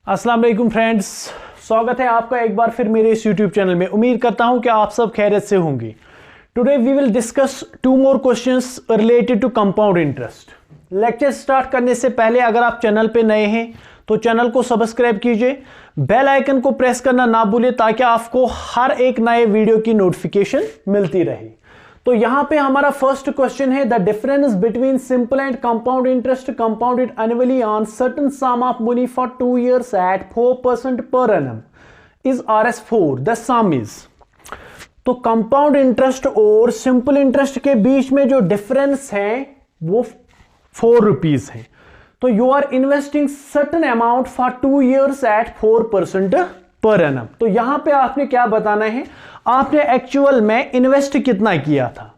अस्सलाम वालेकुम फ्रेंड्स, स्वागत है आपका एक बार फिर मेरे इस यूट्यूब चैनल में। उम्मीद करता हूं कि आप सब खैरियत से होंगे। Today we will discuss 2 more questions related to compound interest. Lecture start करने से पहले अगर आप चैनल पे नए हैं तो चैनल को सब्सक्राइब कीजिए, बेल आइकन को प्रेस करना ना भूलिए ताकि आपको हर एक नए वीडियो की नोटिफिकेशन मिलती रहे। तो यहां पे हमारा फर्स्ट क्वेश्चन है, the difference between simple and compound interest compounded annually on certain sum of money for 2 years at 4% per annum is RS4, the sum is. तो कंपाउंड इंटरेस्ट और सिंपल इंटरेस्ट के बीच में जो डिफरेंस है वो 4 rupees है। तो you are investing certain amount for 2 years at 4% per annum. तो यहां पे आपने क्या बताना है, आपने एक्चुअल में इन्वेस्ट कितना किया था।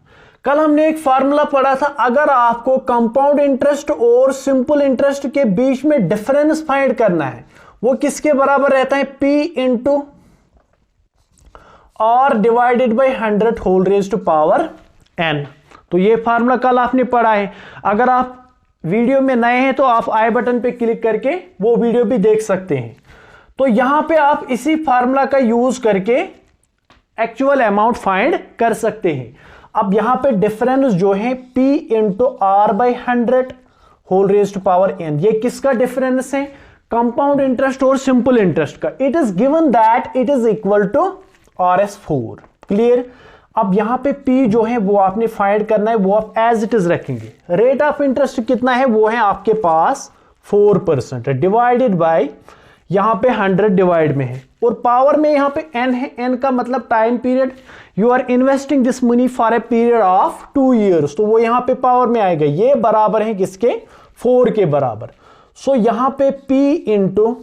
कल हमने एक फार्मूला पढ़ा था, अगर आपको कंपाउंड इंटरेस्ट और सिंपल इंटरेस्ट के बीच में डिफरेंस फाइंड करना है, वो किसके बराबर रहता है, P into R divided by 100 whole raise to power n। तो ये फार्मूला कल आपने पढ़ा है। अगर आप वीडियो में नए हैं तो आप आई बटन पे क्लिक करके वो वीडियो भी देख सकते हैं। तो यहां पे आप इसी फार्मूला का यूज करके एक्चुअल अमाउंट फाइंड कर सकते हैं। अब यहां पे डिफरेंस जो है P into R by 100 whole raise to power n, ये किसका डिफरेंस है, कंपाउंड इंटरेस्ट और सिंपल इंटरेस्ट का। It is given that it is equal to RS4। Clear. अब यहां पे P जो है वो आपने फाइंड करना है, वो आप एज इट इज रखेंगे। रेट ऑफ इंटरेस्ट कितना है, वो है आपके पास 4% डिवाइडेड बाय यहां पे 100 डिवाइड में है और पावर में यहां पे n है। n का मतलब time period. You are investing this money for a period of 2 years, तो वो यहां पे पावर में आएगा। ये बराबर है किसके, 4 के बराबर। सो यहां पे P into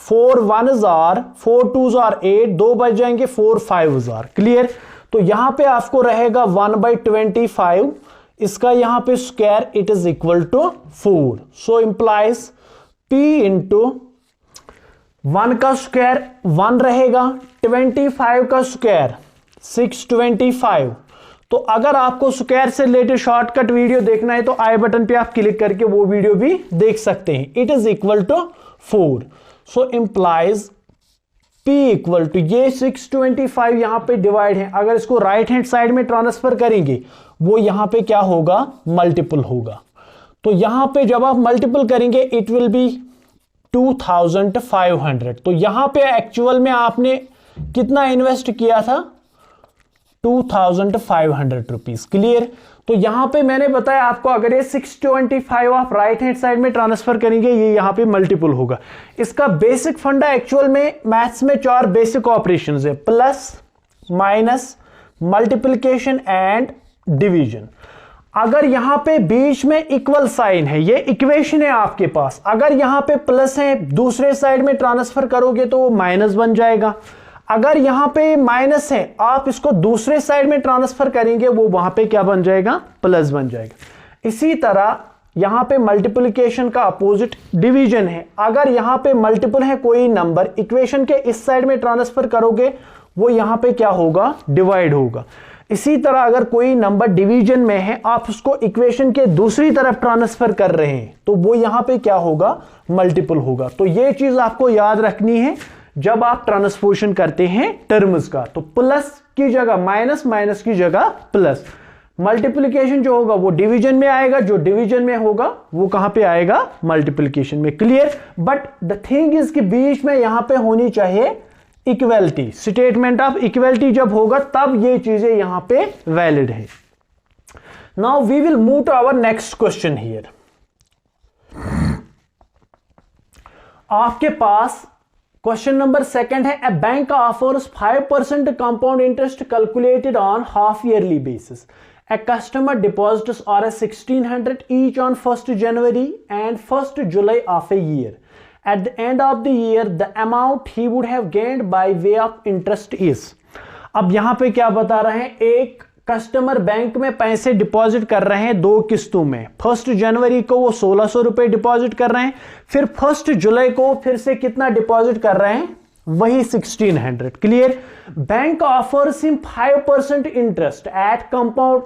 4 1s R, 4 2s R 8, 2 बच जाएंगे, 4 5s R। क्लियर। तो यहां पे आपको रहेगा 1/25, इसका यहां पे square, it is equal to 4। So implies P into 1 का स्क्वायर 1 रहेगा, 25 का स्क्वायर 625। तो अगर आपको स्क्वायर से रिलेटेड शॉर्टकट वीडियो देखना है तो आई बटन पे आप क्लिक करके वो वीडियो भी देख सकते हैं। It is equal to 4। So implies P equal to, ये 625 यहां पे डिवाइड है, अगर इसको राइट हैंड साइड में ट्रांसफर करेंगे वो यहां पे क्या होगा, मल्टीपल होगा। तो यहां पे जब आप मल्टीपल करेंगे इट विल बी 2500। तो यहां पे एक्चुअल में आपने कितना इन्वेस्ट किया था, 2500 रुपीज। क्लियर। तो यहां पे मैंने बताया आपको, अगर ये 625 आप राइट हैंड साइड में ट्रांसफर करेंगे ये यहां पे मल्टीपल होगा। इसका बेसिक फंडा एक्चुअल में मैथ्स में 4 बेसिक ऑपरेशंस है, plus minus multiplication and division. अगर यहां पे बीच में इक्वल साइन है, ये इक्वेशन है आपके पास, अगर यहां पे प्लस है दूसरे साइड में ट्रांसफर करोगे तो वो माइनस बन जाएगा। अगर यहां पे माइनस है आप इसको दूसरे साइड में ट्रांसफर करेंगे वो वहां पे क्या बन जाएगा, प्लस बन जाएगा। इसी तरह यहां पे मल्टीप्लिकेशन का अपोजिट डिवीजन है। अगर यहां पे मल्टीपल है कोई नंबर, इक्वेशन के इस साइड में ट्रांसफर करोगे वो यहां पे क्या होगा, डिवाइड होगा। इसी तरह अगर कोई नंबर डिवीजन में है, आप उसको इक्वेशन के दूसरी तरफ ट्रांसफर कर रहे हैं तो वो यहां पे क्या होगा, मल्टीपल होगा। तो ये चीज आपको याद रखनी है जब आप ट्रांसपोजिशन करते हैं टर्म्स का। तो प्लस की जगह माइनस, माइनस की जगह प्लस। मल्टीप्लिकेशन जो होगा वो डिवीजन में आएगा, जो डिवीजन में होगा वो कहां पे आएगा, मल्टीप्लिकेशन में। Clear. But the thing is कि बीच में यहां पे होनी चाहिए इक्वलिटी। स्टेटमेंट ऑफ इक्वलिटी जब होगा तब ये चीजें यहां पे वैलिड है। Now we will move to our next question here. आपके पास क्वेश्चन नंबर 2 है, a bank offers 5% compound interest calculated on half yearly basis. A customer deposits Rs 1600 each on 1st January and 1st July of a year. At the end of the year, the amount he would have gained by way of interest is। अब यहां पे क्या बता रहे हैं, एक customer bank में पैसे डिपॉजिट कर रहे हैं 2 किस्तों में। 1st जनवरी को वो 1600 रुपए डिपॉजिट कर रहे हैं, फिर 1st जुलाई को फिर से कितना डिपॉजिट कर रहे हैं, वही 1600। Clear. Bank offers him 5% interest eight compound,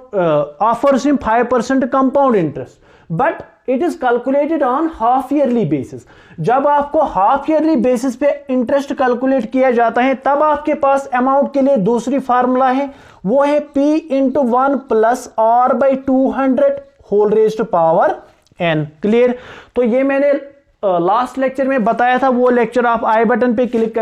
offers him 5% compound interest but it is calculated on half yearly basis. जब आपको हाफ ईयरली बेसिस पे इंटरेस्ट कैलकुलेट किया जाता है तब आपके पास अमाउंट के लिए दूसरी फार्मूला है, वो है P into 1 plus R by 200 whole raise to power n। Clear? तो ये मैंने लास्ट लेक्चर में बताया था, वो लेक्चर आप आई बटन पे क्लिक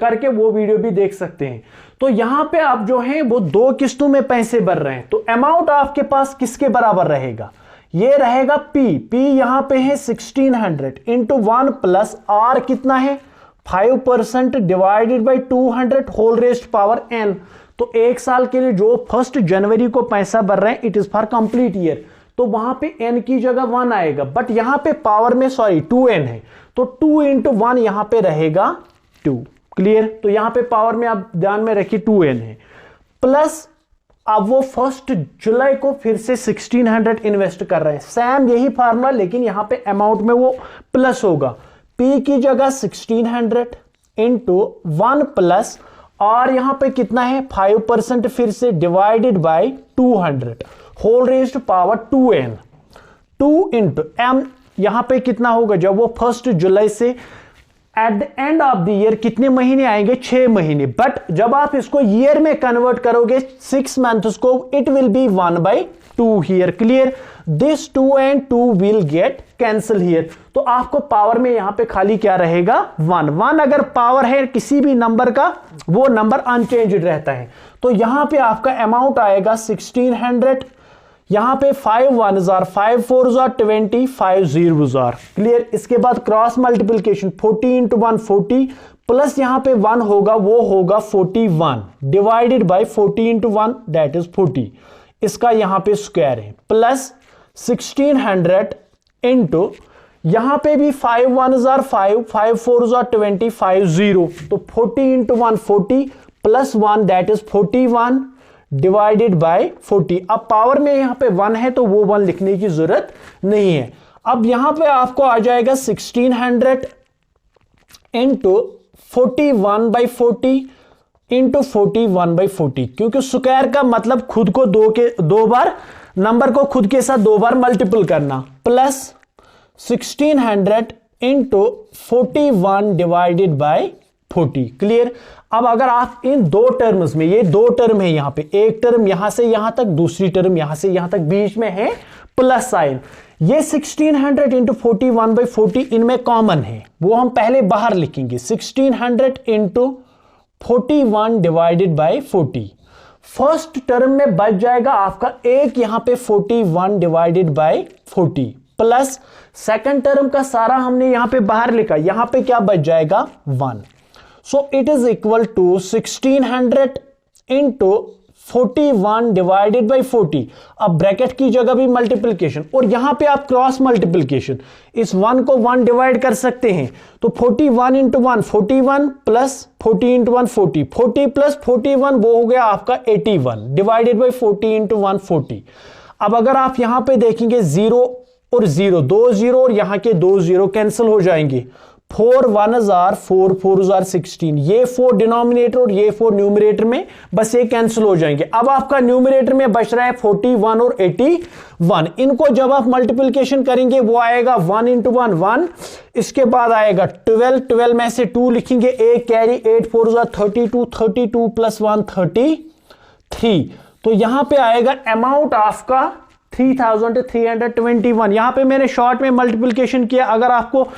करके वो वीडियो भी देख सकते हैं। तो यहां पे आप जो है वो 2 किस्तों में पैसे भर रहे हैं, तो अमाउंट आपके पास किसके बराबर रहेगा? ये रहेगा P यहां पे है 1600 इंटू 1 प्लस R कितना है 5% divided by 200 whole raise power n। तो 1 साल के लिए जो 1 जनवरी को पैसा भर रहे हैं, it is for complete year, तो वहां पे n की जगह 1 आएगा, बट यहां पे पावर में 2n है, तो 2 इंटू 1 यहां पे रहेगा 2। क्लियर? तो यहां पे पावर में आप ध्यान में रखिए 2n है, प्लस अब वो 1 जुलाई को फिर से 1600 इन्वेस्ट कर रहे हैं, सेम यही फार्मूला, लेकिन यहां पे अमाउंट में वो प्लस होगा। P की जगह 1600 इंटू 1 प्लस और यहां पे कितना है 5% फिर से divided by 200 whole raise to power 2n। 2 into m यहां पे कितना होगा, जब वो 1 जुलाई से at the end of the year कितने महीने आएंगे 6 महीने, बट जब आप इसको ईयर में कन्वर्ट करोगे 6 मंथ्स को, it will be 1/2 here. Clear? This 2 and 2 will get cancel here. तो आपको पावर में यहां पे खाली क्या रहेगा 1 अगर पावर है किसी भी नंबर का, वो नंबर अनचेंज्ड रहता है। तो यहां पे आपका अमाउंट आएगा 1600, यहां पे 5 1s are 5 4s are 20 5 0s are। Clear? इसके बाद क्रॉस मल्टीप्लिकेशन 40 इंटू 1 40 प्लस यहां पे 1 होगा, वो होगा 41 divided by 40 into 1 that is 40, इसका यहां पे स्क्वायर है, प्लस 1600 इंटू यहां पे भी 5 1s are 5 5 4s are 20 5 0, तो 40 into 1 40 plus 1 that is 41 divided by 40। अब पावर में यहां पे 1 है तो वो 1 लिखने की जरूरत नहीं है। अब यहां पे आपको आ जाएगा 1600 इंटू 41/40 इंटू 41/40, क्योंकि स्क्वायर का मतलब खुद को दो बार नंबर को खुद के साथ 2 बार मल्टीपल करना, plus 1600 into 41 divided by 40। Clear? अब अगर आप इन 2 टर्म्स में, ये 2 टर्म है यहां पे, एक टर्म यहां से यहां तक, दूसरी टर्म यहां से यहां तक, बीच में है प्लस साइन, ये 1600 इंटू 41/40 इनमें कॉमन है, वो हम पहले बाहर लिखेंगे 1600 into 41 divided by 40। First term में बच जाएगा आपका एक यहां पे 41 divided by 40, plus second term का सारा हमने यहां पे बाहर लिखा, यहां पे क्या बच जाएगा 1। So it is equal to 1600 into 41 divided by 40। अब ब्रैकेट की जगह भी मल्टीप्लिकेशन, और यहां पे आप क्रॉस मल्टीप्लिकेशन, इस 1 को 1 डिवाइड कर सकते हैं, तो 41 इंटू 1 41 प्लस 40 इंटू 1 40, 40 प्लस 41 वो हो गया आपका 81 डिवाइडेड बाई 40 इंटू 1 40। अब अगर आप यहां पे देखेंगे 0 और 0, 2 0 और यहां के 2 0 कैंसिल हो जाएंगे, 4 1s are 4 4s are 16, ये 4 डिनोमिनेटर और ये 4 न्यूमरेटर में, बस ये कैंसिल हो जाएंगे। अब आपका न्यूमरेटर में बच रहा है 41 और 81, इनको जब आप मल्टीप्लिकेशन करेंगे वो आएगा 1 इंटू 1 1, इसके बाद आएगा 12 में से 2 लिखेंगे, एक कैरी, 8 4s are 32 32 प्लस 1 33। तो यहां पे आएगा अमाउंट आपका 3321। यहां पे मैंने शॉर्ट में मल्टीप्लिकेशन किया, अगर आपको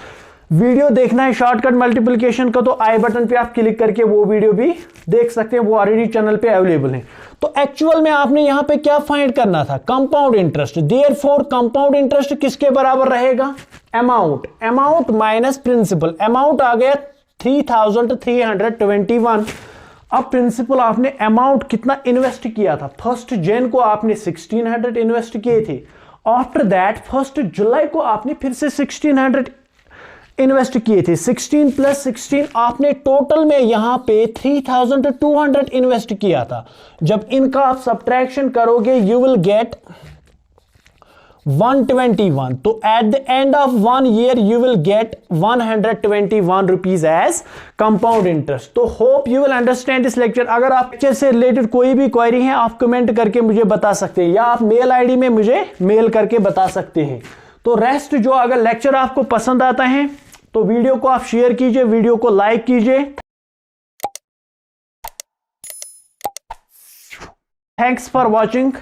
वीडियो देखना है शॉर्टकट मल्टीप्लिकेशन का तो आई बटन पे आप क्लिक करके वो वीडियो भी देख सकते हैं, वो ऑलरेडी चैनल पे अवेलेबल है। तो एक्चुअल में आपने यहां पे क्या फाइंड करना था, compound interest. Therefore compound interest किसके बराबर रहेगा, अमाउंट माइनस प्रिंसिपल। अमाउंट आ गया 3321। अब प्रिंसिपल आपने अमाउंट कितना इन्वेस्ट किया था, 1 जन को आपने 1600 इन्वेस्ट किए थे, आफ्टर दैट 1 जुलाई को आपने फिर से 1600 इन्वेस्ट किए थे, 16 प्लस 16 आपने टोटल में यहां पे 3200 इन्वेस्ट किया था। जब इनका आप सब्ट्रैक्शन करोगे यू विल गेट 121. तो at the end of 1 year you will get 121 rupees as compound interest. तो hope you will understand this lecture. अगर आप लेक्चर से रिलेटेड कोई भी क्वेरी है आप कमेंट करके मुझे बता सकते हैं या आप मेल आईडी में मुझे मेल करके बता सकते हैं. तो रेस्ट जो अगर लेक्चर आपको पसंद आता है तो वीडियो को आप शेयर कीजिए, वीडियो को लाइक कीजिए. Thanks for watching.